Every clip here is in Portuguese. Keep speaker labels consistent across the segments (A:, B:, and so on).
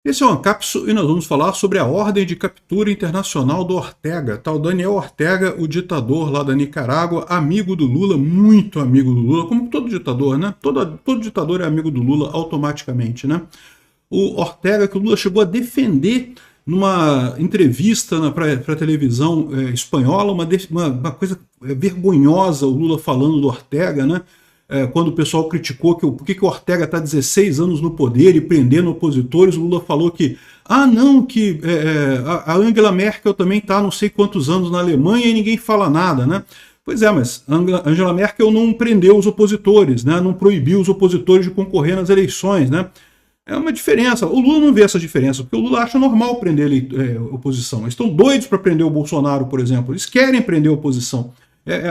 A: Esse é o Ancapsu e nós vamos falar sobre a ordem de captura internacional do Ortega, tal Daniel Ortega, o ditador lá da Nicarágua, amigo do Lula, muito amigo do Lula, como todo ditador, né? Todo ditador é amigo do Lula automaticamente, né? O Ortega, que o Lula chegou a defender numa entrevista para a televisão espanhola, uma coisa vergonhosa, o Lula falando do Ortega, né? Quando o pessoal criticou por que o Ortega está 16 anos no poder e prendendo opositores, o Lula falou que, não, que a Angela Merkel também está não sei quantos anos na Alemanha e ninguém fala nada, né? Pois é, mas Angela Merkel não prendeu os opositores, né? Não proibiu os opositores de concorrer nas eleições, né? É uma diferença. O Lula não vê essa diferença, porque o Lula acha normal prender oposição. Eles estão doidos para prender o Bolsonaro, por exemplo. Eles querem prender a oposição.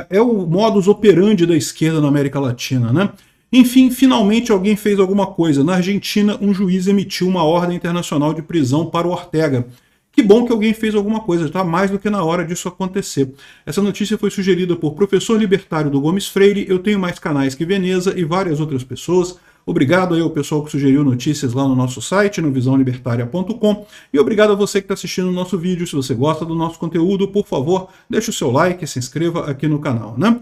A: É o modus operandi da esquerda na América Latina, né? Enfim, finalmente alguém fez alguma coisa. Na Argentina, um juiz emitiu uma ordem internacional de prisão para o Ortega. Que bom que alguém fez alguma coisa, está mais do que na hora disso acontecer. Essa notícia foi sugerida por professor libertário do Gomes Freire, Eu Tenho Mais Canais que Veneza e várias outras pessoas. Obrigado aí ao pessoal que sugeriu notícias lá no nosso site, no visãolibertaria.com. E obrigado a você que está assistindo o nosso vídeo. Se você gosta do nosso conteúdo, por favor, deixe o seu like e se inscreva aqui no canal, né?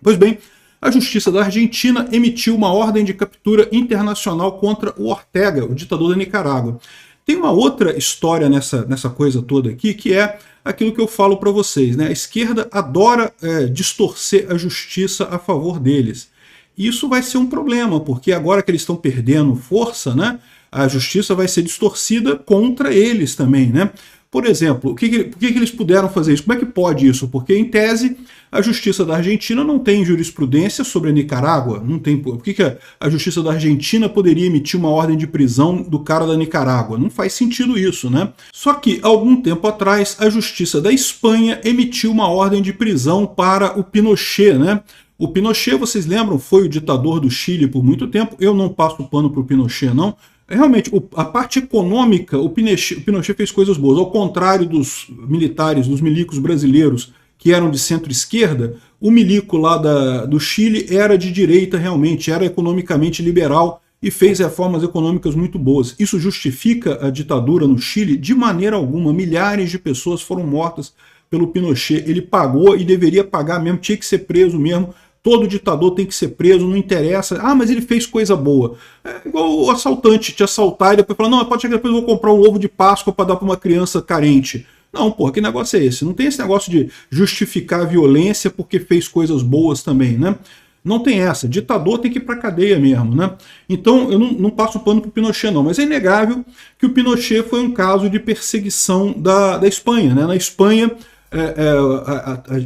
A: Pois bem, a Justiça da Argentina emitiu uma ordem de captura internacional contra o Ortega, o ditador da Nicarágua. Tem uma outra história nessa coisa toda aqui, que é aquilo que eu falo para vocês, né? A esquerda adora distorcer a justiça a favor deles. Isso vai ser um problema, porque agora que eles estão perdendo força, né, a justiça vai ser distorcida contra eles também, né? Por exemplo, por que eles puderam fazer isso? Como é que pode isso? Porque, em tese, a justiça da Argentina não tem jurisprudência sobre a Nicarágua. Não tem, por que a justiça da Argentina poderia emitir uma ordem de prisão do cara da Nicarágua? Não faz sentido isso, né? Só que, algum tempo atrás, a justiça da Espanha emitiu uma ordem de prisão para o Pinochet, né? O Pinochet, vocês lembram, foi o ditador do Chile por muito tempo. Eu não passo pano para o Pinochet, não. Realmente, a parte econômica, o Pinochet fez coisas boas. Ao contrário dos militares, dos milicos brasileiros, que eram de centro-esquerda, o milico lá do Chile era de direita realmente, era economicamente liberal e fez reformas econômicas muito boas. Isso justifica a ditadura no Chile? De maneira alguma. Milhares de pessoas foram mortas pelo Pinochet. Ele pagou e deveria pagar mesmo, tinha que ser preso mesmo. Todo ditador tem que ser preso, não interessa. Mas ele fez coisa boa. É igual o assaltante te assaltar e depois falar, não, pode ser que depois eu vou comprar um ovo de Páscoa para dar para uma criança carente. Não, porra, que negócio é esse? Não tem esse negócio de justificar a violência porque fez coisas boas também, né? Não tem essa. Ditador tem que ir para cadeia mesmo, né? Então, eu não passo pano para o Pinochet, não. Mas é inegável que o Pinochet foi um caso de perseguição da Espanha, né? Na Espanha,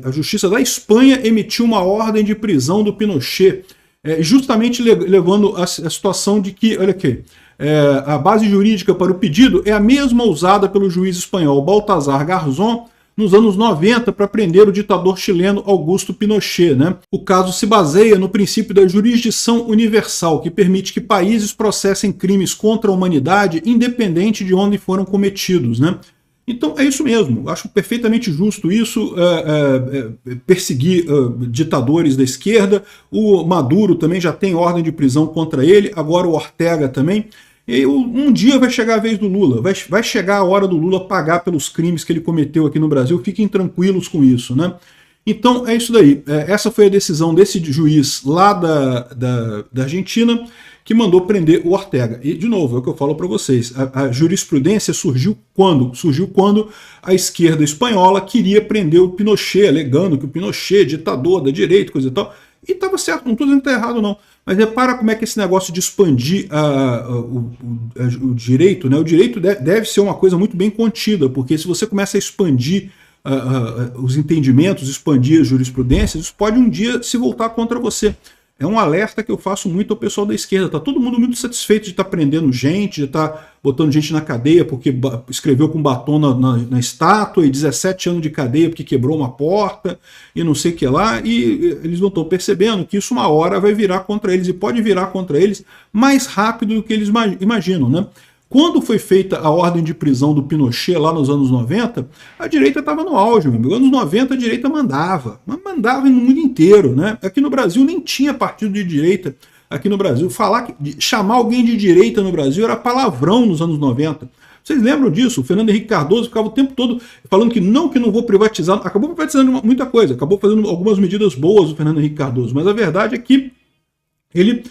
A: a justiça da Espanha emitiu uma ordem de prisão do Pinochet, justamente levando a situação de que, olha aqui, a base jurídica para o pedido é a mesma usada pelo juiz espanhol Baltasar Garzón nos anos 90 para prender o ditador chileno Augusto Pinochet, né? O caso se baseia no princípio da jurisdição universal, que permite que países processem crimes contra a humanidade independente de onde foram cometidos, né? Então é isso mesmo, acho perfeitamente justo isso, perseguir ditadores da esquerda. O Maduro também já tem ordem de prisão contra ele, agora o Ortega também. E um dia vai chegar a vez do Lula, vai chegar a hora do Lula pagar pelos crimes que ele cometeu aqui no Brasil, fiquem tranquilos com isso, né? Então é isso daí, essa foi a decisão desse juiz lá da Argentina, que mandou prender o Ortega. E, de novo, é o que eu falo para vocês, a jurisprudência surgiu quando? Surgiu quando a esquerda espanhola queria prender o Pinochet, alegando que o Pinochet, ditador da direita, coisa e tal, e estava certo, não estou dizendo que está errado não, mas repara como é que esse negócio de expandir o direito, né? O direito deve ser uma coisa muito bem contida, porque se você começa a expandir os entendimentos, expandir as jurisprudências, isso pode um dia se voltar contra você. É um alerta que eu faço muito ao pessoal da esquerda. Está todo mundo muito satisfeito de estar prendendo gente, de estar botando gente na cadeia porque escreveu com batom na estátua, e 17 anos de cadeia porque quebrou uma porta, e não sei o que lá, e eles não estão percebendo que isso uma hora vai virar contra eles, e pode virar contra eles mais rápido do que eles imaginam, né? Quando foi feita a ordem de prisão do Pinochet lá nos anos 90, a direita estava no auge, meu amigo. Nos anos 90 a direita mandava, mas mandava no mundo inteiro, né? Aqui no Brasil nem tinha partido de direita. aqui no Brasil. Chamar alguém de direita no Brasil era palavrão nos anos 90. Vocês lembram disso? O Fernando Henrique Cardoso ficava o tempo todo falando que não vou privatizar. Acabou privatizando muita coisa, acabou fazendo algumas medidas boas o Fernando Henrique Cardoso, mas a verdade é que ele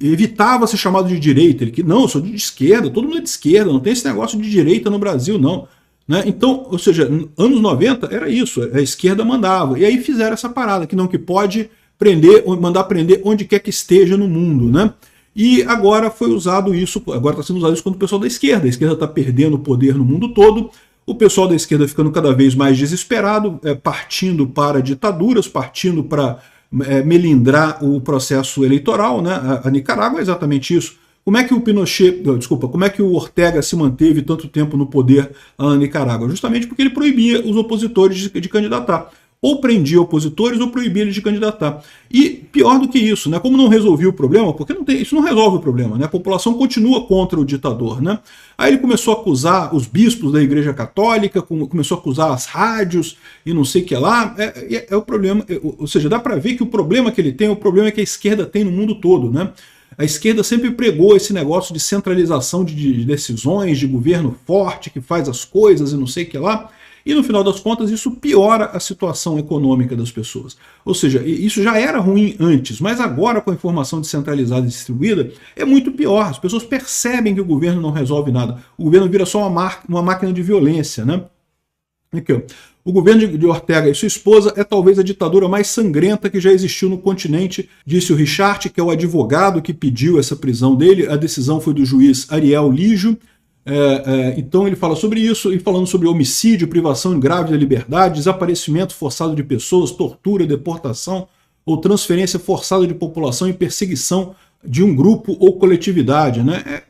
A: evitava ser chamado de direita. Ele que não, eu sou de esquerda, todo mundo é de esquerda, não tem esse negócio de direita no Brasil, não. Né? Então, ou seja, anos 90 era isso, a esquerda mandava. E aí fizeram essa parada, que pode mandar prender onde quer que esteja no mundo, né? E agora foi usado isso, agora está sendo usado isso contra o pessoal da esquerda. A esquerda está perdendo poder no mundo todo, o pessoal da esquerda ficando cada vez mais desesperado, partindo para ditaduras, partindo para melindrar o processo eleitoral, né? A Nicarágua é exatamente isso. Como é que como é que o Ortega se manteve tanto tempo no poder lá na Nicarágua? Justamente porque ele proibia os opositores de candidatar. Ou prendia opositores ou proibia eles de candidatar. E pior do que isso, né? Como não resolvia o problema, porque isso não resolve o problema, né? A população continua contra o ditador, né? Aí ele começou a acusar os bispos da Igreja Católica, começou a acusar as rádios e não sei o que lá. É o problema, ou seja, dá para ver que o problema que ele tem, o problema que a esquerda tem no mundo todo, né? A esquerda sempre pregou esse negócio de centralização de decisões, de governo forte que faz as coisas e não sei o que lá. E no final das contas isso piora a situação econômica das pessoas. Ou seja, isso já era ruim antes, mas agora com a informação descentralizada e distribuída é muito pior. As pessoas percebem que o governo não resolve nada. O governo vira só uma máquina de violência, né? Aqui, ó. O governo de Ortega e sua esposa é talvez a ditadura mais sangrenta que já existiu no continente, disse o Richard, que é o advogado que pediu essa prisão dele. A decisão foi do juiz Ariel Lijo. Então ele fala sobre isso, e falando sobre homicídio, privação grave da liberdade, desaparecimento forçado de pessoas, tortura, deportação ou transferência forçada de população e perseguição de um grupo ou coletividade, né? É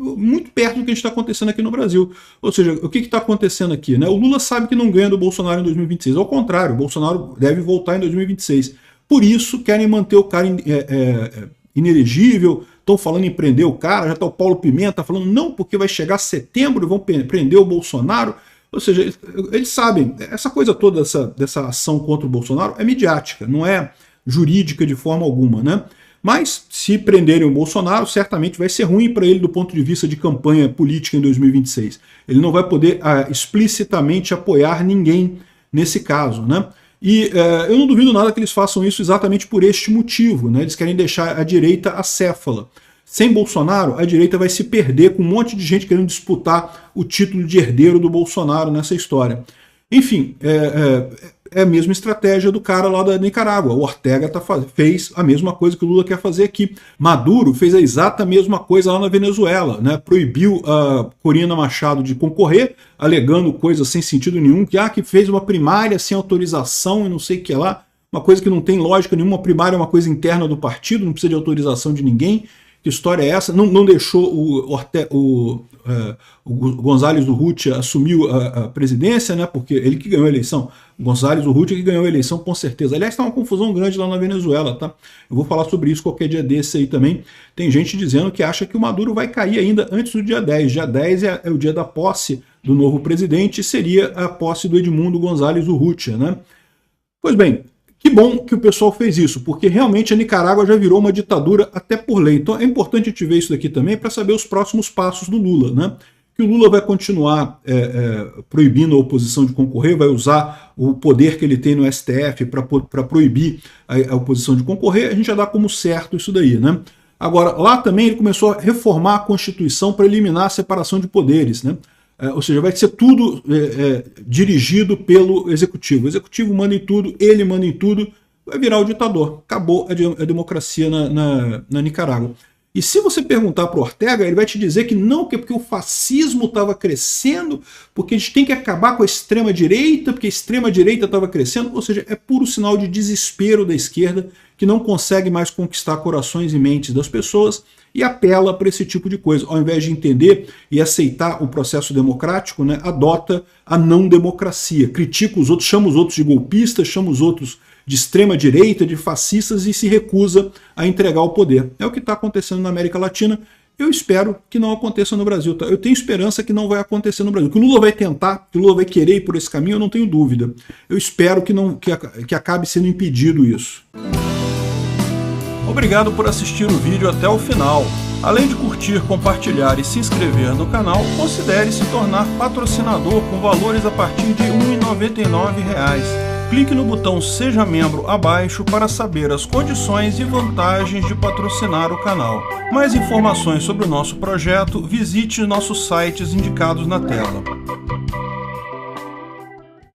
A: muito perto do que está acontecendo aqui no Brasil. Ou seja, o que está acontecendo aqui, né? O Lula sabe que não ganha do Bolsonaro em 2026, ao contrário, o Bolsonaro deve voltar em 2026. Por isso querem manter o cara inelegível. Estão falando em prender o cara, já está o Paulo Pimenta falando, não, porque vai chegar setembro e vão prender o Bolsonaro. Ou seja, eles sabem, essa coisa toda dessa ação contra o Bolsonaro é midiática, não é jurídica de forma alguma, né? Mas se prenderem o Bolsonaro, certamente vai ser ruim para ele do ponto de vista de campanha política em 2026. Ele não vai poder explicitamente apoiar ninguém nesse caso, né? E eu não duvido nada que eles façam isso exatamente por este motivo, né? Eles querem deixar a direita acéfala. Sem Bolsonaro, a direita vai se perder com um monte de gente querendo disputar o título de herdeiro do Bolsonaro nessa história. Enfim, é a mesma estratégia do cara lá da Nicarágua. O Ortega fez a mesma coisa que o Lula quer fazer aqui. Maduro fez a exata mesma coisa lá na Venezuela, né? Proibiu a Corina Machado de concorrer, alegando coisas sem sentido nenhum, que fez uma primária sem autorização e não sei o que lá, uma coisa que não tem lógica nenhuma. Uma primária é uma coisa interna do partido, não precisa de autorização de ninguém. Que história é essa? Não deixou o González Urrutia assumir a presidência, né? Porque ele que ganhou a eleição. O González Urrutia que ganhou a eleição com certeza. Aliás, está uma confusão grande lá na Venezuela, tá? Eu vou falar sobre isso qualquer dia desse aí também. Tem gente dizendo que acha que o Maduro vai cair ainda antes do dia 10. Dia 10 é o dia da posse do novo presidente, seria a posse do Edmundo González Urrutia, né? Pois bem, que bom que o pessoal fez isso, porque realmente a Nicarágua já virou uma ditadura até por lei. Então é importante a gente ver isso daqui também para saber os próximos passos do Lula, né? Que o Lula vai continuar proibindo a oposição de concorrer, vai usar o poder que ele tem no STF para proibir a oposição de concorrer. A gente já dá como certo isso daí, né? Agora, lá também ele começou a reformar a Constituição para eliminar a separação de poderes, né? Ou seja, vai ser tudo dirigido pelo Executivo. O Executivo manda em tudo, ele manda em tudo, vai virar o ditador. Acabou a democracia na Nicarágua. E se você perguntar para o Ortega, ele vai te dizer que não, que é porque o fascismo estava crescendo, porque a gente tem que acabar com a extrema-direita, porque a extrema-direita estava crescendo. Ou seja, é puro sinal de desespero da esquerda, que não consegue mais conquistar corações e mentes das pessoas e apela para esse tipo de coisa. Ao invés de entender e aceitar o processo democrático, né, adota a não democracia, critica os outros, chama os outros de golpistas, chama os outros de extrema-direita, de fascistas e se recusa a entregar o poder. É o que está acontecendo na América Latina. Eu espero que não aconteça no Brasil. Tá? Eu tenho esperança que não vai acontecer no Brasil. Que o Lula vai tentar, que o Lula vai querer ir por esse caminho, eu não tenho dúvida. Eu espero que acabe sendo impedido isso. Obrigado por assistir o vídeo até o final. Além de curtir, compartilhar e se inscrever no canal, considere se tornar patrocinador com valores a partir de R$ 1,99. Clique no botão Seja Membro abaixo para saber as condições e vantagens de patrocinar o canal. Mais informações sobre o nosso projeto, visite nossos sites indicados na tela.